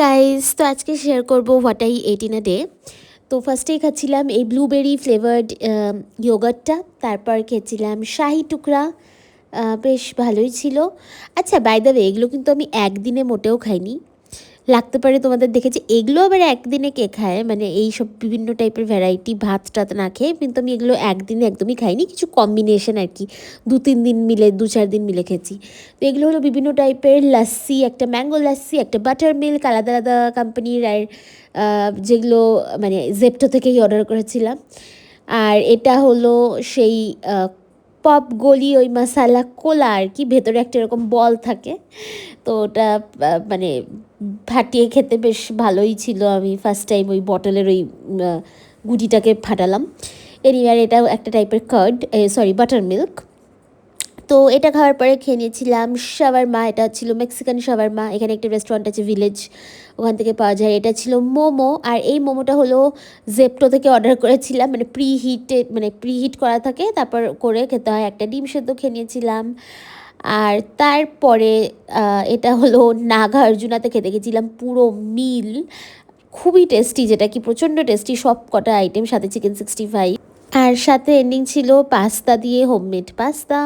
Guys, তো আজকে share করব what I ate in a day. তো ফার্স্টেই খাচ্ছিলাম এই ব্লুবেরি ফ্লেভার্ড ইয়োগার্টটা, তারপর খেয়েছিলাম শাহি টুকরা, বেশ ভালোই ছিল। আচ্ছা, বাই দ্য ওয়ে, এগুলো কিন্তু আমি একদিনে মোটেও খাইনি। লাগতে পারে তোমাদের দেখেছি এগুলো আবার একদিনে কে খায়, মানে এই সব বিভিন্ন টাইপের ভ্যারাইটি ভাত টাত না খেয়ে, কিন্তু আমি এগুলো একদিনে একদমই খাইনি, কিছু কম্বিনেশন আর কি, 2-3 দিন মিলে 2-4 দিন মিলে খেয়েছি। তো এগুলো হলো বিভিন্ন টাইপের লাস্সি, একটা ম্যাঙ্গো লাস্সি, একটা বাটার মিল্ক, আলাদা আলাদা কোম্পানির, আর যেগুলো মানে জেপ্টো থেকেই অর্ডার করেছিলাম। আর এটা হলো সেই পপ গলি ওই মশালা কোলা আর কি, ভেতরে একটা এরকম বল থাকে। তো ওটা মানে ফাটিয়ে খেতে বেশ ভালোই ছিল। আমি ফার্স্ট টাইম ওই বটলের ওই গুটিটাকে ফাটালাম। এনিওয়ে, এটাও একটা টাইপের কার্ড, সরি বাটার মিল্ক। তো এটা খাওয়ার পরে খেয়ে নিয়েছিলাম শাওয়ারমা। এটা ছিল মেক্সিকান শাওয়ারমা, এখানে একটা রেস্টুরেন্ট আছে ভিলেজ, ওখান থেকে পাওয়া যায়। এটা ছিল মোমো, আর এই মোমোটা হলো জেপ্টো থেকে অর্ডার করেছিলাম, মানে প্রিহিট করা থাকে, তারপর করে খেতে হয়। একটা ডিম সেদ্ধ খেয়ে নিয়েছিলাম। আর তারপরে এটা হলো নাগার্জুনাতে খেতে গেছিলাম পুরো মিল, খুবই টেস্টি, যেটা কি প্রচণ্ড টেস্টি, সব কটা আইটেম, সাথে চিকেন 65, আর সাথে এন্ডিং ছিল পাস্তা দিয়ে, হোমমেড পাস্তা।